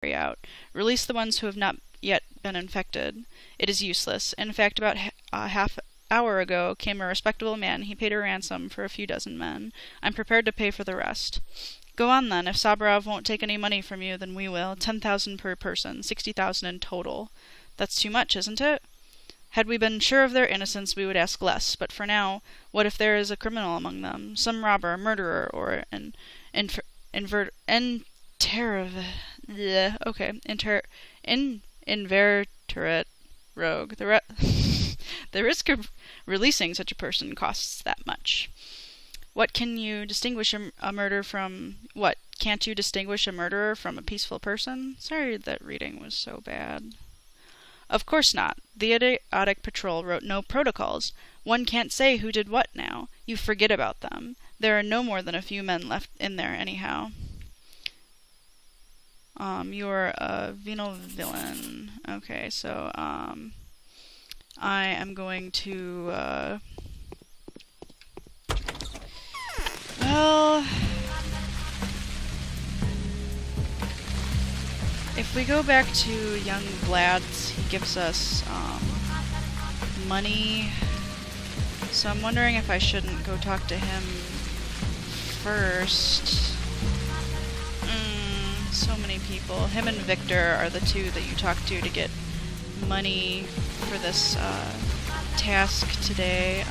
carry out. Release the ones who have not yet been infected. It is useless. In fact, about half hour ago came a respectable man. He paid a ransom for a few dozen men. I'm prepared to pay for the rest. Go on then. If Saburov won't take any money from you, then we will. 10,000 per person, 60,000 in total. That's too much, isn't it? Had we been sure of their innocence, we would ask less. But for now, what if there is a criminal among them? Some robber, murderer, or an inveterate rogue. The risk of releasing such a person costs that much. What can you distinguish a murder from... What? Can't you distinguish a murderer from a peaceful person? Sorry that reading was so bad. Of course not. The idiotic patrol wrote no protocols. One can't say who did what now. You forget about them. There are no more than a few men left in there anyhow. You're a venal villain. Okay, so, I am going to, well, if we go back to young Vlad's, he gives us, money, so I'm wondering if I shouldn't go talk to him first. So many people. Him and Victor are the two that you talk to get money for this, task today.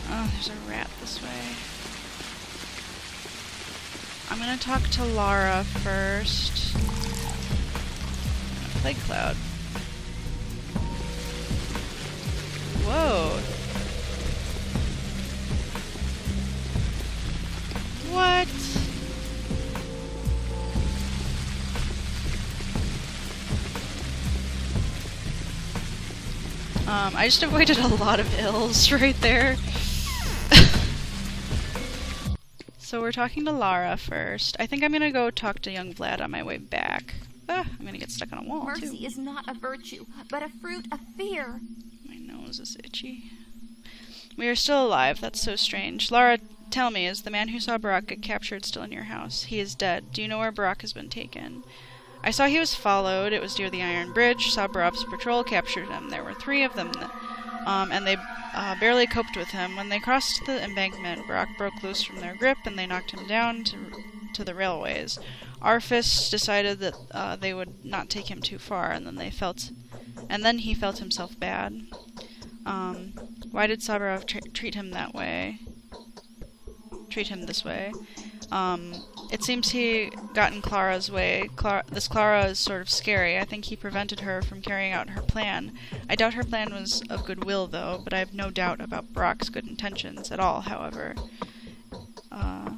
Oh, there's a rat this way. I'm gonna talk to Lara first. Plague Cloud. Whoa. What? I just avoided a lot of ills right there. So we're talking to Lara first. I think I'm gonna go talk to young Vlad on my way back. Ah, I'm gonna get stuck on a wall, too. Mercy is not a virtue, but a fruit of fear. My nose is itchy. We are still alive. That's so strange. Lara, tell me, is the man who saw Barak get captured still in your house? He is dead. Do you know where Barak has been taken? I saw he was followed. It was near the Iron Bridge. Saburov's patrol captured him. There were 3 of them, and they barely coped with him. When they crossed the embankment, Barak broke loose from their grip, and they knocked him down to the railways. Arfis decided that they would not take him too far, and then he felt himself bad. Why did Saburov treat him that way? Treat him this way? It seems he got in Clara's way. This Clara is sort of scary. I think he prevented her from carrying out her plan. I doubt her plan was of goodwill, though, but I have no doubt about Barak's good intentions at all, however. I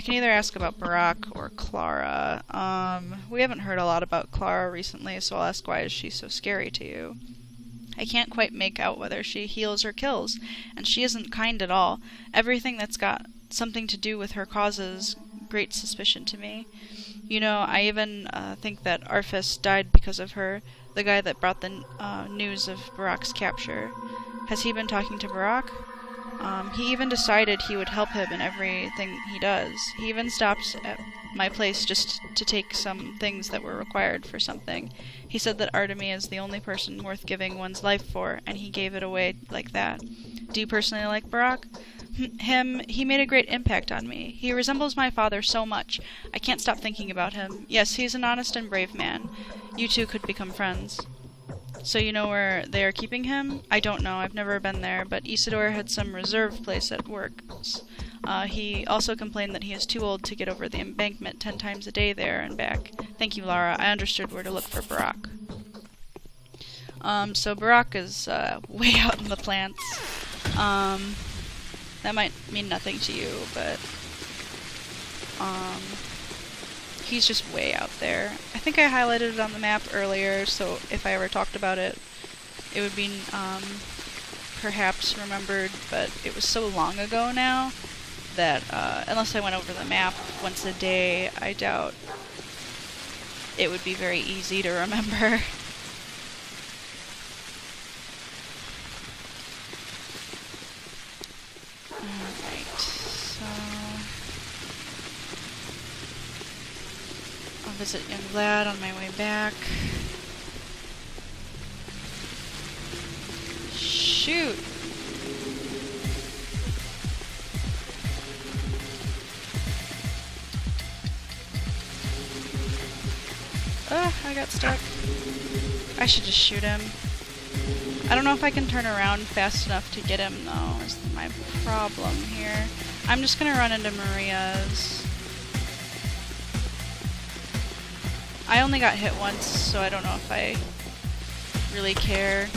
can either ask about Barak or Clara. We haven't heard a lot about Clara recently, so I'll ask, why is she so scary to you? I can't quite make out whether she heals or kills, and she isn't kind at all. Everything that's got something to do with her causes great suspicion to me. You know, I even think that Arfis died because of her, the guy that brought the news of Barak's capture. Has he been talking to Barak? He even decided he would help him in everything he does. He even stopped at my place just to take some things that were required for something. He said that Artemy is the only person worth giving one's life for, and he gave it away like that. Do you personally like Barak? He made a great impact on me. He resembles my father so much. I can't stop thinking about him. Yes, he's an honest and brave man. You two could become friends. So you know where they are keeping him? I don't know. I've never been there, but Isidore had some reserve place at work. He also complained that he is too old to get over the embankment 10 times a day there and back. Thank you, Lara. I understood where to look for Barak. So Barak is way out in the plants. That might mean nothing to you, but he's just way out there. I think I highlighted it on the map earlier, so if I ever talked about it, it would be perhaps remembered, but it was so long ago now that unless I went over the map once a day, I doubt it would be very easy to remember. Alright. visit young Vlad on my way back. Shoot! I got stuck. I should just shoot him. I don't know if I can turn around fast enough to get him, though, is my problem here. I'm just gonna run into Maria's. I only got hit once, so I don't know if I really care.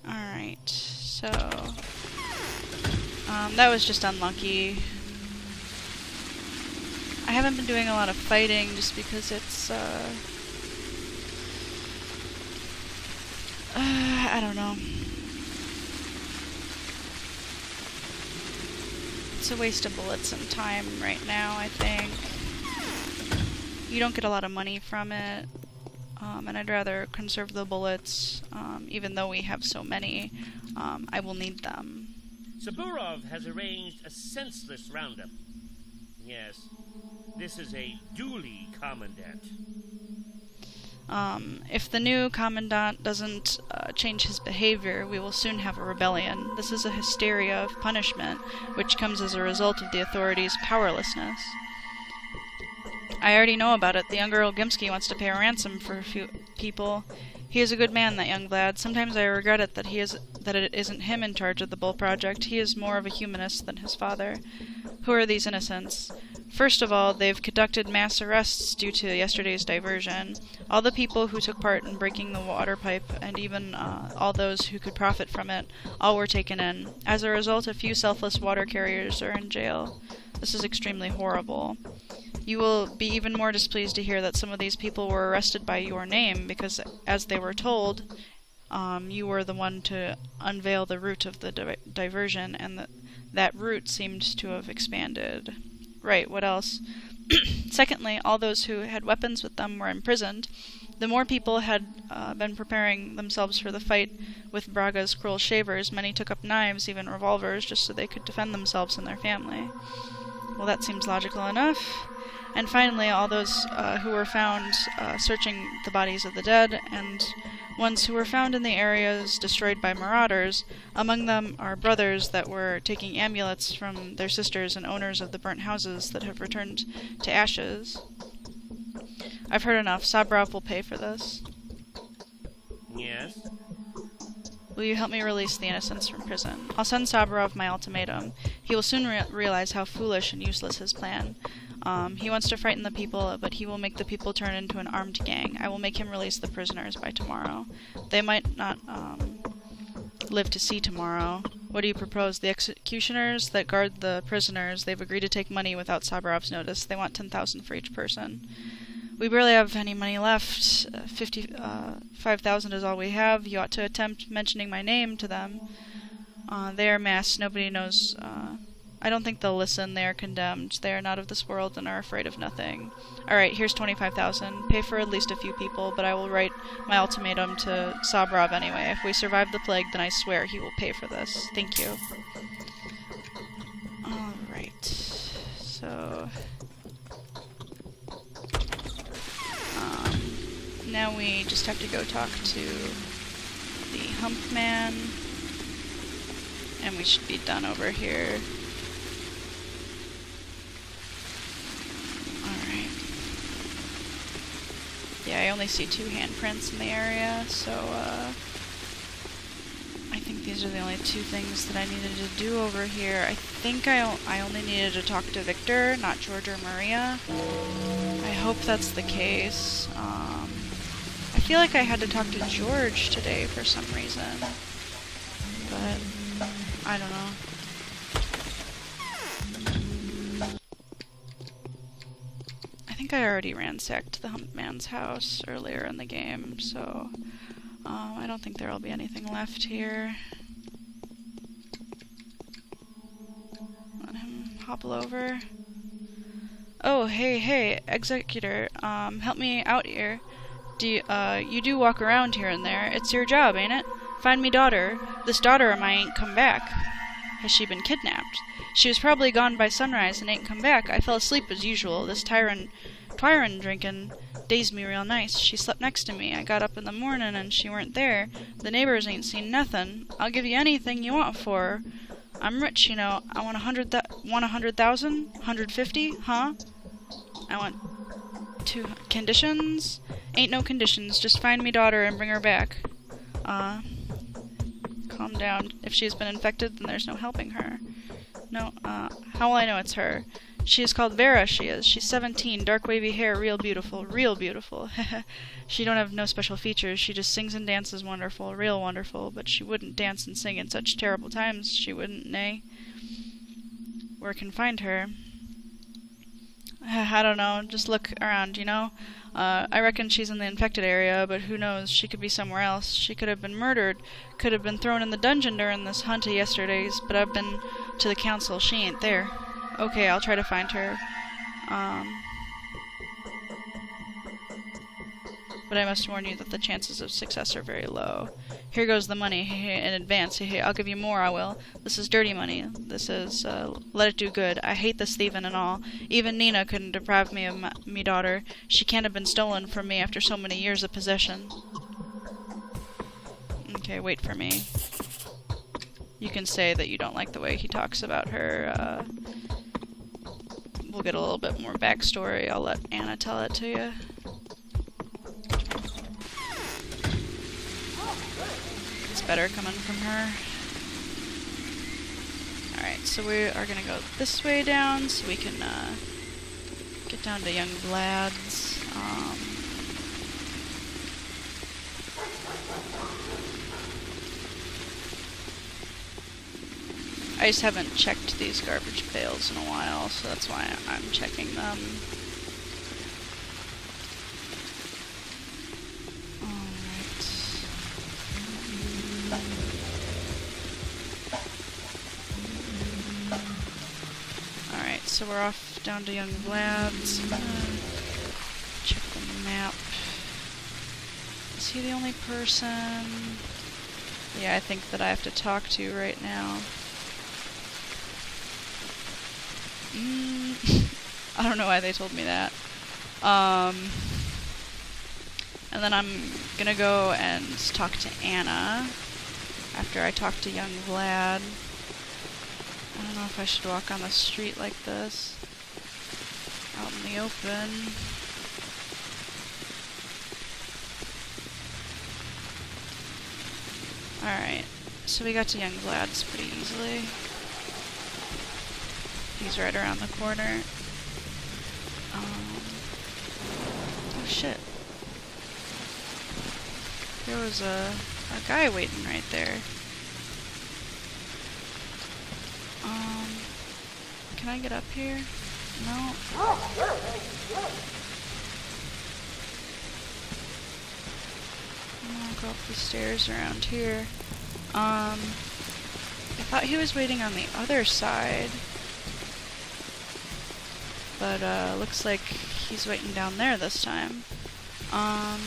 Alright, so... that was just unlucky. I haven't been doing a lot of fighting just because it's, I don't know. It's a waste of bullets and time right now, I think. You don't get a lot of money from it, and I'd rather conserve the bullets, even though we have so many. I will need them. Saburov has arranged a senseless roundup. Yes, this is a duly commandant. If the new commandant doesn't change his behavior, we will soon have a rebellion. This is a hysteria of punishment, which comes as a result of the authorities' powerlessness. I already know about it. The young Earl Gimsky wants to pay a ransom for a few people. He is a good man, that young Vlad. Sometimes I regret it that it isn't him in charge of the Bull Project. He is more of a humanist than his father. Who are these innocents? First of all, they've conducted mass arrests due to yesterday's diversion. All the people who took part in breaking the water pipe, and even all those who could profit from it, all were taken in. As a result, a few selfless water carriers are in jail. This is extremely horrible. You will be even more displeased to hear that some of these people were arrested by your name, because, as they were told, you were the one to unveil the root of the diversion, and that root seemed to have expanded. Right, what else? Secondly, all those who had weapons with them were imprisoned. The more people had been preparing themselves for the fight with Braga's cruel shavers, many took up knives, even revolvers, just so they could defend themselves and their family. Well, that seems logical enough. And finally, all those who were found searching the bodies of the dead, and ones who were found in the areas destroyed by marauders. Among them are brothers that were taking amulets from their sisters and owners of the burnt houses that have returned to ashes. I've heard enough. Saburov will pay for this. Yes? Will you help me release the innocents from prison? I'll send Saburov my ultimatum. He will soon realize how foolish and useless his plan. He wants to frighten the people, but he will make the people turn into an armed gang. I will make him release the prisoners by tomorrow. They might not live to see tomorrow. What do you propose? The executioners that guard the prisoners, they've agreed to take money without Saburov's notice. They want 10,000 for each person. We barely have any money left. 5,000 is all we have. You ought to attempt mentioning my name to them. They are masked. Nobody knows. I don't think they'll listen. They are condemned. They are not of this world and are afraid of nothing. Alright, here's 25,000. Pay for at least a few people, but I will write my ultimatum to Saburov anyway. If we survive the plague, then I swear he will pay for this. Thank you. Alright. So... now we just have to go talk to the Hump Man. And we should be done over here. Alright. Yeah, I only see 2 handprints in the area, so I think these are the only 2 things that I needed to do over here. I think I only needed to talk to Victor, not George or Maria. I hope that's the case. I feel like I had to talk to George today for some reason, but I don't know. I think I already ransacked the Hump Man's house earlier in the game, so I don't think there'll be anything left here. Let him hobble over. Oh, hey, Executor, help me out here. You do walk around here and there. It's your job, ain't it? Find me daughter. This daughter of mine ain't come back. Has she been kidnapped? She was probably gone by sunrise and ain't come back. I fell asleep as usual. This Tyron drinkin' dazed me real nice. She slept next to me. I got up in the mornin' and she weren't there. The neighbors ain't seen nothin'. I'll give you anything you want for her. I'm rich, you know. I want 100,000? 150? Huh? I want 2 conditions? Ain't no conditions. Just find me daughter and bring her back. Calm down. If she has been infected, then there's no helping her. No, how will I know it's her? She is called Vera, she is. She's 17, dark wavy hair, real beautiful. Real beautiful. She don't have no special features. She just sings and dances wonderful, real wonderful. But she wouldn't dance and sing in such terrible times. She wouldn't, nay. Where can find her? I don't know. Just look around, you know? I reckon she's in the infected area, but who knows? She could be somewhere else. She could have been murdered. Could have been thrown in the dungeon during this hunt of yesterday's, but I've been to the council. She ain't there. Okay, I'll try to find her. But I must warn you that the chances of success are very low. Here goes the money, in advance. I'll give you more, I will. This is dirty money. This is, let it do good. I hate this thieving and all. Even Nina couldn't deprive me of me daughter. She can't have been stolen from me after so many years of possession. Okay, wait for me. You can say that you don't like the way he talks about her. We'll get a little bit more backstory. I'll let Anna tell it to you. It's better coming from her. Alright, so we are gonna go this way down so we can get down to young Vlad's. I just haven't checked these garbage pails in a while, so that's why I'm checking them. Alright, so we're off down to young Vlad's. Check the map. Is he the only person? Yeah, I think that I have to talk to right now. I don't know why they told me that. And then I'm gonna go and talk to Anna after I talk to young Vlad. I don't know if I should walk on the street like this, out in the open. Alright, so we got to young Vlad's pretty easily. He's right around the corner. Oh shit. There was a guy waiting right there. Can I get up here? No. I'm gonna go up the stairs around here. I thought he was waiting on the other side. But, looks like he's waiting down there this time. I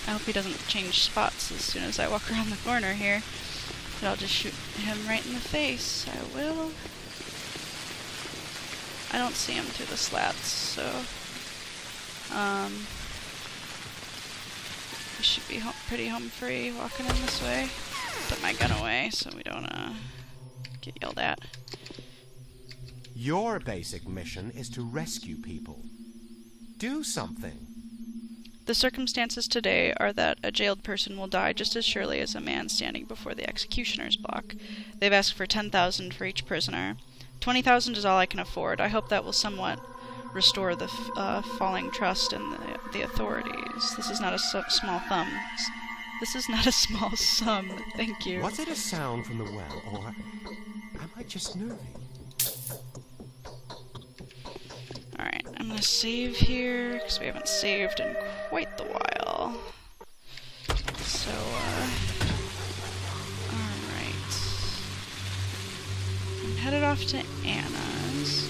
hope he doesn't change spots as soon as I walk around the corner here. But I'll just shoot him right in the face. I will. I don't see him through the slats, so... I should be pretty home free walking in this way. Put my gun away so we don't, get yelled at. Your basic mission is to rescue people. Do something. The circumstances today are that a jailed person will die just as surely as a man standing before the executioner's block. They've asked for 10,000 for each prisoner. 20,000 is all I can afford. I hope that will somewhat restore the falling trust in the authorities. This is not a small thumb. This is not a small sum. Thank you. Was it a sound from the well, or am I just nervy? Alright, I'm gonna save here, because we haven't saved in quite the while. So, alright. I'm headed off to Anna's.